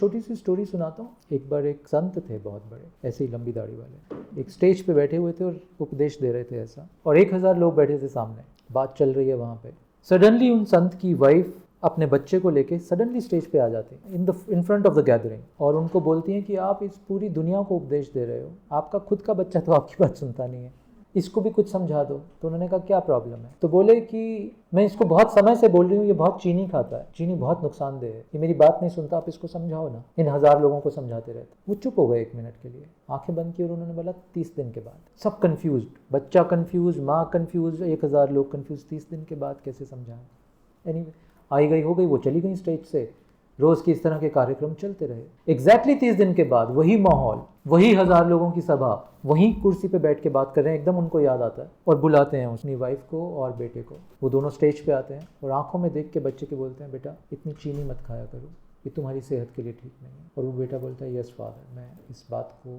छोटी सी स्टोरी सुनाता हूँ। एक बार एक संत थे बहुत बड़े, ऐसे ही लंबी दाढ़ी वाले, एक स्टेज पे बैठे हुए थे और उपदेश दे रहे थे ऐसा, और 1000 लोग बैठे थे सामने, बात चल रही है वहाँ पे। सडनली उन संत की वाइफ अपने बच्चे को लेके सडनली स्टेज पे आ जाती है in front of the gathering, और उनको बोलती हैं कि आप इस पूरी दुनिया को उपदेश दे रहे हो, आपका खुद का बच्चा तो आपकी बात सुनता नहीं है, इसको भी कुछ समझा दो। तो उन्होंने कहा क्या प्रॉब्लम है? तो बोले कि मैं इसको बहुत समय से बोल रही हूँ, ये बहुत चीनी खाता है, चीनी बहुत नुकसानदेह है, ये मेरी बात नहीं सुनता, आप इसको समझाओ ना। इन 1000 लोगों को समझाते रहते। वो चुप हो गए 1 मिनट के लिए, आंखें बंद की, और उन्होंने बोला 30 दिन के बाद। सब कंफ्यूज, बच्चा कंफ्यूज, माँ कंफ्यूज, 1000 लोग कंफ्यूज, 30 दिन के बाद कैसे समझाएं। एनीवे, आई गई हो गई, वो चली गई स्टेज से। रोज की इस तरह के कार्यक्रम चलते रहे। एग्जैक्टली 30 दिन के बाद वही माहौल, वही 1000 लोगों की सभा, वही कुर्सी पे बैठ के बात कर रहे हैं, एकदम उनको याद आता है और बुलाते हैं अपनी वाइफ को और बेटे को। वो दोनों स्टेज पे आते हैं और आंखों में देख के बच्चे के बोलते हैं, बेटा इतनी चीनी मत खाया करो, ये तुम्हारी सेहत के लिए ठीक नहीं है। और वो बेटा बोलता है, यस फादर, मैं इस बात को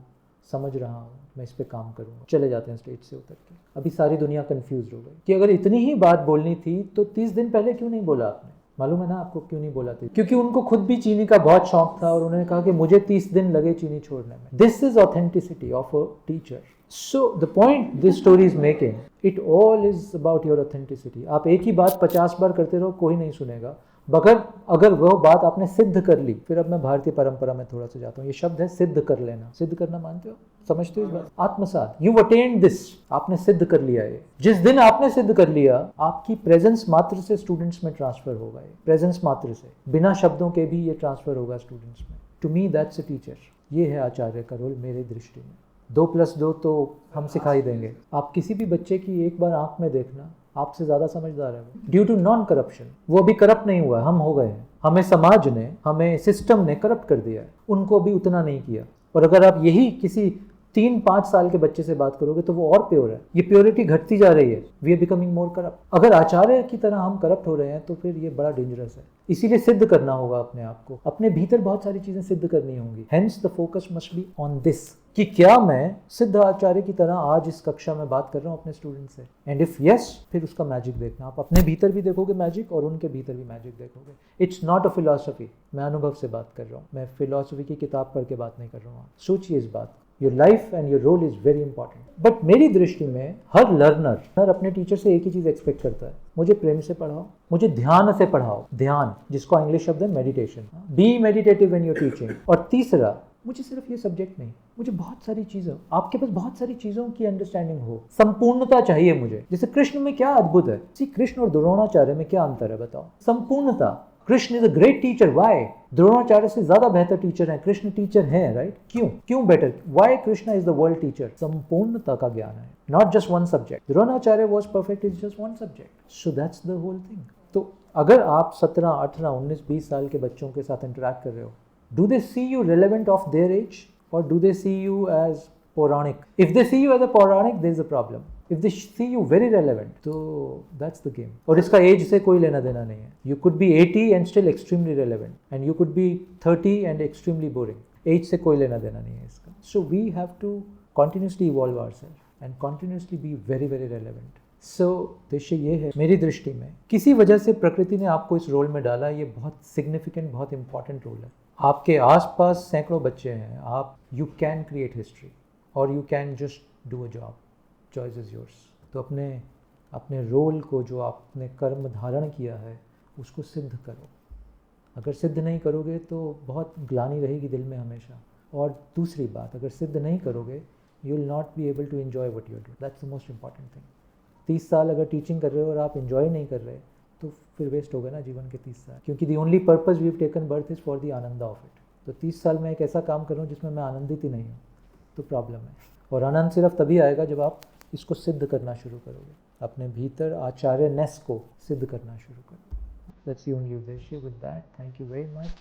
समझ रहा हूँ, मैं इस पर काम करूँगा। चले जाते हैं स्टेज से उतर के। अभी सारी दुनिया कंफ्यूज हो गई कि अगर इतनी ही बात बोलनी थी तो 30 दिन पहले क्यों नहीं बोला आपने? मालूम है ना आपको क्यों नहीं बोला था? क्योंकि उनको खुद भी चीनी का बहुत शौक था और उन्होंने कहा कि मुझे 30 दिन लगे चीनी छोड़ने में। This is authenticity of a teacher. So the point this story is making, it all is about your authenticity. आप एक ही बात 50 बार करते रहो, कोई नहीं सुनेगा, मगर अगर वह बात आपने सिद्ध कर ली। फिर अब मैं भारतीय परंपरा में थोड़ा सा जाता हूँ। ये शब्द है सिद्ध कर लेना। सिद्ध करना मानते हो? समझते हो इस बात? आत्मसात, यू अटेन्ड दिस, आपने सिद्ध कर लिया है। जिस दिन आपने सिद्ध कर लिया, आपकी प्रेजेंस मात्र से स्टूडेंट्स में ट्रांसफर होगा। प्रेजेंस मात्र से, बिना शब्दों के भी ये ट्रांसफर होगा स्टूडेंट्स में। To me that's a teacher. ये है आचार्य का रोल मेरे दृष्टि में। 2+2 तो हम सिखाई देंगे। आप किसी भी बच्चे की एक बार आंख में देखना, आपसे ज्यादा समझदार है वो। ड्यू टू नॉन करप्शन, वो अभी करप्ट नहीं हुआ, हम हो गए हैं। हमें समाज ने, हमें सिस्टम ने करप्ट कर दिया है, उनको अभी उतना नहीं किया। और अगर आप यही किसी 3-5 साल के बच्चे से बात करोगे तो वो और प्योर है। ये प्योरिटी घटती जा रही है। We are becoming more corrupt. अगर आचार्य की तरह हम करप्ट हो रहे हैं तो फिर ये बड़ा डेंजरस है। इसीलिए सिद्ध करना होगा अपने आप को, अपने भीतर बहुत सारी चीजें सिद्ध करनी होंगी। Hence the focus must be on this, कि क्या मैं सिद्ध आचार्य की तरह आज इस कक्षा में बात कर रहा हूँ अपने स्टूडेंट से। एंड इफ यस, फिर उसका मैजिक देखना। आप अपने भीतर भी देखोगे मैजिक और उनके भीतर भी मैजिक देखोगे। It's not a philosophy. मैं अनुभव से बात कर रहा हूँ, मैं फिलॉसफी की किताब पढ़ के बात नहीं कर रहा हूँ। सोचिए इस बात। Your life and your role is very important. But मेरी दृष्टि में हर लर्नर अपने टीचर से एक ही चीज एक्सपेक्ट करता है, मुझे प्रेम से पढ़ाओ, मुझे ध्यान से पढ़ाओ। ध्यान, जिसको इंग्लिश शब्द है meditation. Be meditative when you are teaching. और तीसरा, मुझे सिर्फ ये सब्जेक्ट नहीं, मुझे बहुत सारी चीज़ों, आपके पास बहुत सारी चीज़ों की अंडरस्टैंडिंग हो। संपूर्णता चाहिए मुझे। जैसे कृष्ण में क्या अद्भुत है। कृष्ण और द्रोणाचार्य में क्या अंतर है बताओ? संपूर्णता। Krishna is a great teacher. Why? Dronacharya से ज्यादा बेहतर टीचर है। कृष्ण टीचर है, राइट? क्यों better? Why Krishna is the world teacher? संपूर्णता का ज्ञान है, not just one subject. Dronacharya was perfect is just one subject. So that's the whole thing. तो अगर आप 17, 18, 19, 20 साल के बच्चों के साथ इंटरेक्ट कर रहे हो, do they see you relevant of their age or do they see you as Puranic? If they see you as a Puranic, there is a problem. If they see you very relevant, so that's the game. और इसका as से कोई लेना देना नहीं है। You could be 80 and still extremely relevant and you could be 30 and extremely boring. As से कोई लेना देना नहीं है इसका। So we have to continuously evolve ourselves and continuously be very very relevant. So उद्देश्य ये है मेरी दृष्टि में। किसी वजह से प्रकृति ने आपको इस रोल में डाला, ये बहुत सिग्निफिकेंट, बहुत इंपॉर्टेंट रोल है। आपके आसपास सैकड़ों बच्चे हैं। आप, यू कैन क्रिएट हिस्ट्री और you can just do a job. Choice is yours. तो अपने रोल को, जो आपने कर्म धारण किया है, उसको सिद्ध करो। अगर सिद्ध नहीं करोगे तो बहुत ग्लानि रहेगी दिल में हमेशा। और दूसरी बात, अगर सिद्ध नहीं करोगे, you will not be able to enjoy what you are doing. That's the most important thing. 30 साल अगर टीचिंग कर रहे हो और आप एंजॉय नहीं कर रहे, तो फिर वेस्ट हो गए ना जीवन के 30 साल। क्योंकि the only purpose we have taken birth is for the आनंद ऑफ इट। तो 30 साल में एक ऐसा काम कर रहा हूँ जिसमें मैं आनंदित ही नहीं हूँ, तो प्रॉब्लम है। और आनंद सिर्फ तभी आएगा जब आप इसको सिद्ध करना शुरू करोगे, अपने भीतर आचार्यनेस को सिद्ध करना शुरू करोगे। दैट्स द ओनली उद्देश्य। With that, thank you very much.